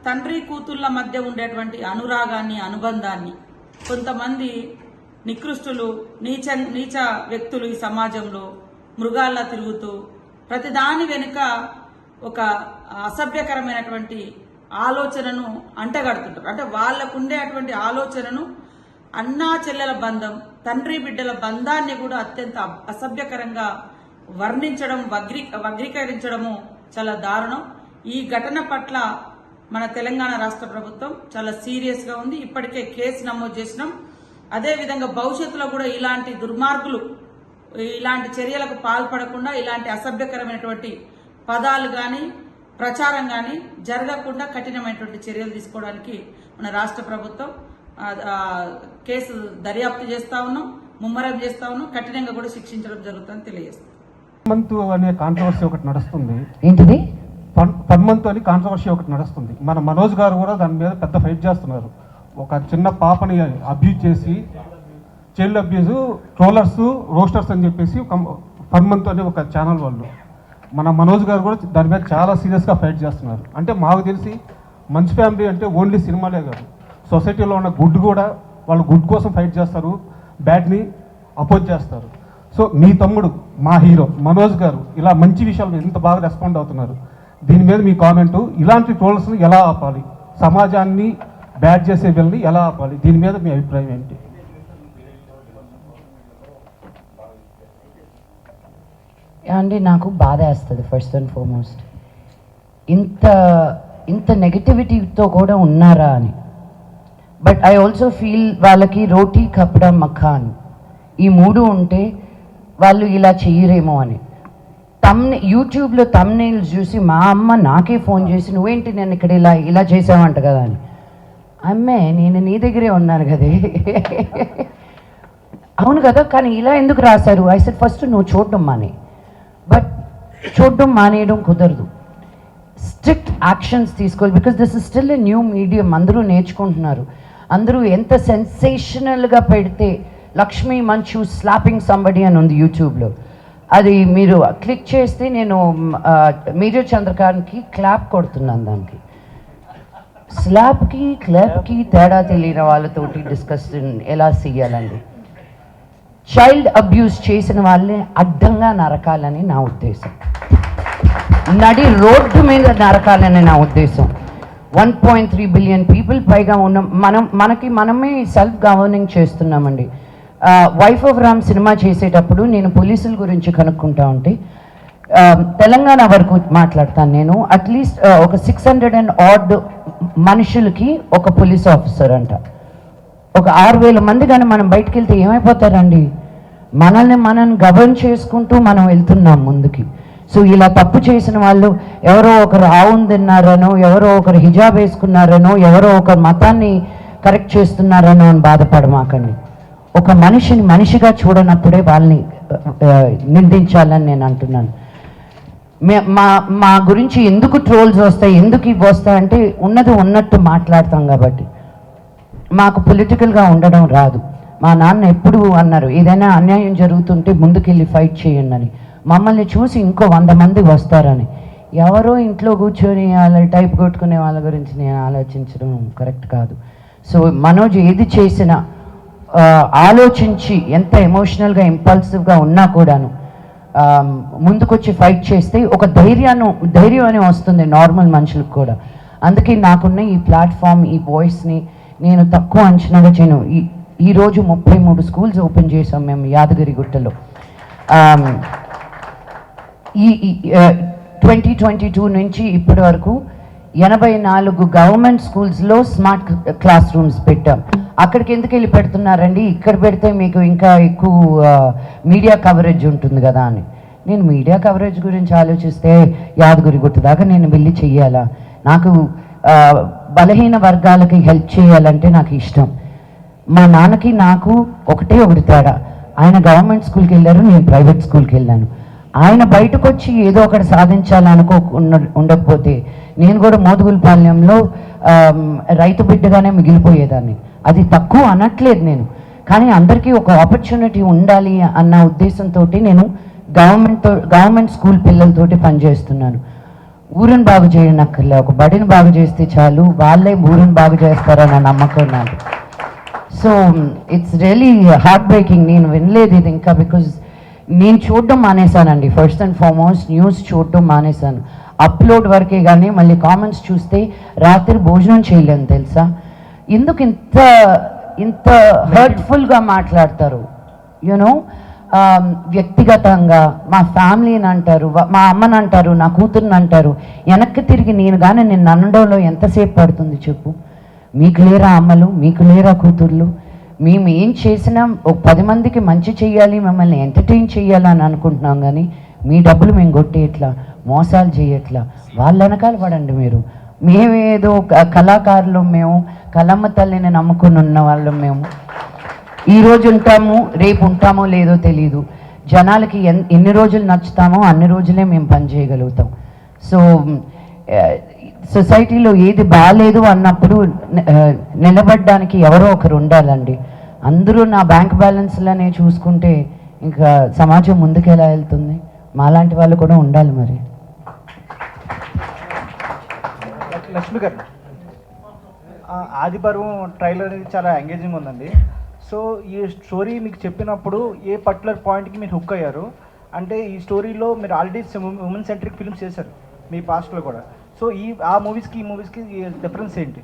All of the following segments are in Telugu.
తండ్రి కూతుళ్ల మధ్య ఉండేటువంటి అనురాగాన్ని అనుబంధాన్ని కొంతమంది నికృష్టులు నీచ వ్యక్తులు ఈ సమాజంలో మృగాల్లా తిరుగుతూ ప్రతిదాని వెనుక ఒక అసభ్యకరమైనటువంటి ఆలోచనను అంటగడుతుంటారు. అంటే వాళ్లకుండేటువంటి ఆలోచనను అన్నా చెల్లెల బంధం, తండ్రి బిడ్డల బంధాన్ని కూడా అత్యంత అసభ్యకరంగా వర్ణించడం, వగ్రీకరించడము చాలా దారుణం. ఈ ఘటన పట్ల మన తెలంగాణ రాష్ట్ర ప్రభుత్వం చాలా సీరియస్ గా ఉంది. ఇప్పటికే కేసు నమోదు చేసినాం. అదేవిధంగా భవిష్యత్తులో కూడా ఇలాంటి దుర్మార్గులు ఇలాంటి చర్యలకు పాల్పడకుండా, ఇలాంటి అసభ్యకరమైనటువంటి పదాలు గాని ప్రచారం గాని జరగకుండా కఠినమైనటువంటి చర్యలు తీసుకోవడానికి మన రాష్ట్ర ప్రభుత్వం కేసు దర్యాప్తు చేస్తా ఉన్నాం, ముమ్మరం చేస్తా ఉన్నాం, కఠినంగా కూడా శిక్షించడం జరుగుతుందని తెలియజేస్తాం. అనే కాంట్రవర్సీ ఒకటి నడుస్తుంది. ఏంటిది? పన్మంతు అని కాంట్రవర్సీ ఒకటి నడుస్తుంది. మన మనోజ్ గారు కూడా దాని మీద పెద్ద ఫైట్ చేస్తున్నారు. ఒక చిన్న పాపని అబ్యూజ్ చేసి, చైల్డ్ అబ్యూజ్, ట్రోలర్స్, రోస్టర్స్ అని చెప్పేసి పన్మంతు అనే ఒక ఛానల్ వాళ్ళు, మన మనోజ్ గారు కూడా దాని మీద చాలా సీరియస్గా ఫైట్ చేస్తున్నారు. అంటే మాకు తెలిసి మంచి ఫ్యామిలీ అంటే ఓన్లీ సినిమాలే కాదు, సొసైటీలో ఉన్న గుడ్ కూడా వాళ్ళు గుడ్ కోసం ఫైట్ చేస్తారు, బ్యాడ్ని అపోజ్ చేస్తారు. సో మీ తమ్ముడు, మా హీరో మనోజ్ గారు ఇలా మంచి విషయాలు ఎంత బాగా రెస్పాండ్ అవుతున్నారు. దీని మీద మీ కామెంటు, ఇలాంటి ట్రోల్స్ని ఎలా ఆపాలి, సమాజాన్ని బ్యాడ్ చేసే వీళ్ళని ఎలా ఆపాలి, దీని మీద మీ అభిప్రాయం ఏంటి? అండి, నాకు బాధ వేస్తుంది ఫస్ట్ అండ్ ఫార్మోస్ట్. ఇంత నెగటివిటీతో కూడా ఉన్నారా అని. బట్ ఐ ఆల్సో ఫీల్ వాళ్ళకి రోటీ కప్డా మఖాన్ ఈ మూడు ఉంటే వాళ్ళు ఇలా చెయ్యరేమో అని. యూట్యూబ్లో తమ్నెయిల్స్ చూసి మా అమ్మ నాకే ఫోన్ చేసి, నువ్వేంటి నేను ఇక్కడ ఇలా చేసావంట కదా అని. అమ్మే, నేను నీ దగ్గరే ఉన్నాను కదే. అవును కదా, కానీ ఇలా ఎందుకు రాశారు? ఐ సెడ్ ఫస్ట్ నువ్వు చూడడం మానే. బట్ చూడడం మానేయడం కుదరదు, స్ట్రిక్ట్ యాక్షన్స్ తీసుకోవాలి. Because this is still a new medium. అందరూ నేర్చుకుంటున్నారు. అందరూ ఎంత సెన్సేషనల్గా పెడితే లక్ష్మీ మంచు స్లాపింగ్ సంబడి అని ఉంది యూట్యూబ్లో, అది మీరు క్లిక్ చేస్తే నేను మేజర్ చంద్రకాంత్కి క్లాప్ కొడుతున్నాను. దానికి స్లాప్కి క్లాప్కి తేడా తెలియని వాళ్ళతోటి డిస్కషన్ ఎలా చేయాలండి? చైల్డ్ అబ్యూస్ చేసిన వాళ్ళని అడ్డంగా నరకాలని నా ఉద్దేశం, నడి రోడ్డు మీద నరకాలని నా ఉద్దేశం. 1.3 బిలియన్ పీపుల్ పైగా ఉన్న మనమే సెల్ఫ్ గవర్నింగ్ చేస్తున్నామండి. వైఫ్ ఆఫ్ రామ్ సినిమా చేసేటప్పుడు నేను పోలీసుల గురించి కనుక్కుంటా ఉంటే, తెలంగాణ వరకు మాట్లాడతాను నేను, అట్లీస్ట్ ఒక 600 and odd మనుషులకి ఒక పోలీస్ ఆఫీసర్ అంట. ఒక 6,000 మంది కానీ మనం బయటకు వెళ్తే ఏమైపోతారండి? మనం గవర్న్ చేసుకుంటూ మనం వెళ్తున్నాం ముందుకి. సో ఇలా తప్పు చేసిన వాళ్ళు ఎవరో ఒకరు ఆవును తిన్నారనో, ఎవరో ఒకరు హిజాబ్ వేసుకున్నారనో, ఎవరో ఒకరు మతాన్ని కరెక్ట్ చేస్తున్నారనో అని బాధపడమాకండి. ఒక మనిషిని మనిషిగా చూడనప్పుడే వాళ్ళని నిందించాలని నేను అంటున్నాను. మా గురించి ఎందుకు ట్రోల్స్ వస్తాయి, ఎందుకు ఇవి వస్తాయంటే ఉన్నది ఉన్నట్టు మాట్లాడతాం కాబట్టి. మాకు పొలిటికల్గా ఉండడం రాదు. మా నాన్న ఎప్పుడు అన్నారు, ఏదైనా అన్యాయం జరుగుతుంటే ముందుకెళ్ళి ఫైట్ చేయండి అని. మమ్మల్ని చూసి ఇంకో 100 మంది వస్తారని. ఎవరో ఇంట్లో కూర్చొని వాళ్ళ టైప్ కొట్టుకునే వాళ్ళ గురించి నేను ఆలోచించడం కరెక్ట్ కాదు. సో మనోజ్ ఏది చేసినా ఆలోచించి, ఎంత ఎమోషనల్గా ఇంపల్సివ్గా ఉన్నా కూడాను ముందుకొచ్చి ఫైట్ చేస్తే ఒక ధైర్యం అని వస్తుంది నార్మల్ మనుషులకు కూడా. అందుకే నాకున్న ఈ ప్లాట్ఫామ్, ఈ వాయిస్ని నేను తక్కువ అంచనాగా చేయను. ఈరోజు 33 స్కూల్స్ ఓపెన్ చేసాం మేము యాదగిరిగుట్టలో. ఈ 2022 నుంచి ఇప్పటి వరకు 84 గవర్నమెంట్ స్కూల్స్లో స్మార్ట్ క్లాస్ రూమ్స్ పెట్టాం. అక్కడికి ఎందుకు వెళ్ళి పెడుతున్నారండి? ఇక్కడ పెడితే మీకు ఇంకా ఎక్కువ మీడియా కవరేజ్ ఉంటుంది కదా అని. నేను మీడియా కవరేజ్ గురించి ఆలోచిస్తే యాదగిరిగుట్ట దాకా నేను వెళ్ళి చెయ్యాలా? నాకు బలహీన వర్గాలకి హెల్ప్ చేయాలంటే నాకు ఇష్టం. మా నాన్నకి నాకు ఒకటి తేడా, ఆయన గవర్నమెంట్ స్కూల్కి వెళ్ళారు, నేను ప్రైవేట్ స్కూల్కి వెళ్ళాను. ఆయన బయటకు వచ్చి ఏదో ఒకటి ఉండకపోతే నేను కూడా మోదుగులపాలెంలో రైతు బిడ్డగానే మిగిలిపోయేదాన్ని. అది తక్కువ అనట్లేదు నేను, కానీ అందరికీ ఒక ఆపర్చునిటీ ఉండాలి అన్న ఉద్దేశంతో నేను గవర్నమెంట్ స్కూల్ పిల్లలతోటి పనిచేస్తున్నాను. ఊరిని బాగు చేయనక్కర్లే, ఒక బడిని బాగు చేస్తే చాలు, వాళ్ళే ఊరిని బాగు చేస్తారన్న నమ్మకం నాకు. So it's really heart breaking. నేను వినలేదు ఇది ఇంకా, బికాజ్ నేను చూడడం మానేశానండి. ఫస్ట్ అండ్ ఫార్మోస్ట్ న్యూస్ చూడడం మానేశాను. అప్లోడ్ వరకే కానీ మళ్ళీ కామెంట్స్ చూస్తే రాత్రి భోజనం చేయలేను తెలుసా. ఎందుకు ఇంత ఇంత హర్ట్ఫుల్గా మాట్లాడతారు యూనో. వ్యక్తిగతంగా మా ఫ్యామిలీని అంటారు, మా అమ్మని అంటారు, నా కూతుర్ని అంటారు. వెనక్కి తిరిగి నేను కానీ నేను అనడంలో ఎంతసేపు పడుతుంది చెప్పు. మీకు లేరా అమ్మలు, మీకు లేరా కూతుర్లు? మేము ఏం చేసినా ఒక 10 మందికి మంచి చెయ్యాలి, మిమ్మల్ని ఎంటర్టైన్ చేయాలని అనుకుంటున్నాం, కానీ మీ డబ్బులు మేము కొట్టేయట్లా, మోసాలు చేయట్లా. వాళ్ళ వెనకాల పడండి మీరు. మేమేదో కళాకారులు, మేము కళమ్మ తల్లిని నమ్ముకుని ఉన్న వాళ్ళం. మేము ఈరోజు ఉంటాము, రేపు ఉంటామో లేదో తెలీదు. జనాలకి ఎన్ని రోజులు నచ్చుతామో అన్ని రోజులే మేము పని చేయగలుగుతాం. సో సొసైటీలో ఏది బాగాలేదు అన్నప్పుడు నిలబడడానికి ఎవరో ఒకరు ఉండాలండి. అందరూ నా బ్యాంక్ బ్యాలెన్స్లనే చూసుకుంటే ఇంకా సమాజం ముందుకు ఎలా వెళ్తుంది? మాలాంటి వాళ్ళు కూడా ఉండాలి మరి. లక్ష్మి గారు, ఆదిపర్వం ట్రైలర్ అనేది చాలా ఎంగేజింగ్ ఉందండి. సో ఈ స్టోరీ మీకు చెప్పినప్పుడు ఏ పర్టికులర్ పాయింట్కి మీరు హుక్ అయ్యారు? అంటే ఈ స్టోరీలో మీరు ఆల్రెడీ ఉమెన్ సెంట్రిక్ ఫిల్మ్స్ చేశారు మీ పాస్ట్లో కూడా. సో ఆ మూవీస్కి ఈ మూవీస్కి డిఫరెన్స్ ఏంటి?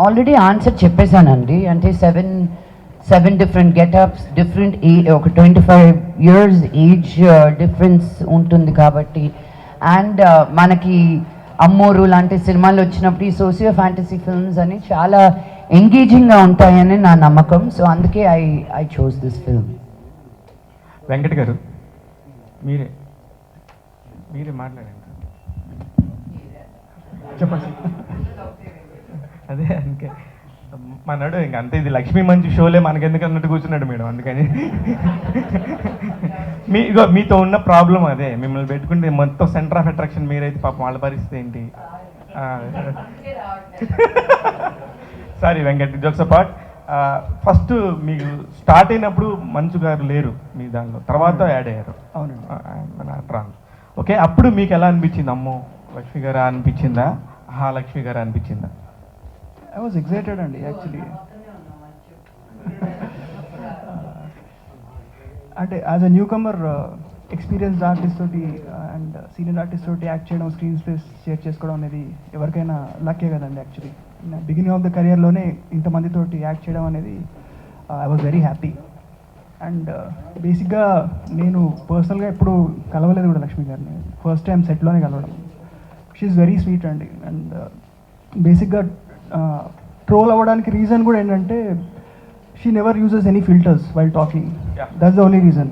ఆల్రెడీ ఆన్సర్ చెప్పేశానండి. అంటే సెవెన్ డిఫరెంట్ గెటప్స్, డిఫరెంట్ ఒక 25 years ఏజ్ డిఫరెన్స్ ఉంటుంది కాబట్టి. అండ్ మనకి అమ్మోరు లాంటి సినిమాలు వచ్చినప్పుడు ఈ సోషియో ఫ్యాంటసీ ఫిల్మ్స్ అని చాలా ఎంగేజింగ్గా ఉంటాయని నా నమ్మకం. సో అందుకే I chose this film. Venkat గారు, మీరే మాట్లాడండి. చెప్పండి. అదే అందుకే మనడు ఇంక అంతే, ఇది లక్ష్మీ మంచి షోలే మనకెందుకు అన్నట్టు కూర్చున్నాడు మేడం. అందుకని మీతో ఉన్న ప్రాబ్లం అదే, మిమ్మల్ని పెట్టుకుంటే మొత్తం సెంటర్ ఆఫ్ అట్రాక్షన్ మీరైతే పాపం వాళ్ళ పరిస్థితి ఏంటి. Sorry Venkat, jokes apart. First మీకు స్టార్ట్ అయినప్పుడు మంచు గారు లేరు మీ దానిలో, తర్వాత యాడ్ అయ్యారు. అవునండి. ఓకే, అప్పుడు మీకు ఎలా అనిపించింది? అమ్మో లక్ష్మి గారా అనిపించిందా, లక్ష్మి గారా అనిపించిందా? ఐ వాజ్ ఎక్సైటెడ్ అండి యాక్చువల్లీ. అంటే as a newcomer experienced artist తోటి అండ్ సీనియర్ ఆర్టిస్ట్ తోటి యాక్ట్ చేయడం, స్క్రీన్ స్పేస్ షేర్ చేసుకోవడం అనేది ఎవరికైనా లక్కే కదండి. యాక్చువల్లీ బిగినింగ్ ఆఫ్ ద కెరియర్లోనే ఇంతమందితోటి యాక్ట్ చేయడం అనేది I was very happy. And బేసిక్గా నేను పర్సనల్గా ఎప్పుడు కలవలేదు కూడా లక్ష్మి గారిని, ఫస్ట్ టైం సెట్లోనే కలవడం. షీఈస్ వెరీ స్వీట్ అండి. అండ్ బేసిక్గా ట్రోల్ అవ్వడానికి రీజన్ కూడా ఏంటంటే she never uses any filters while talking. That's the only reason.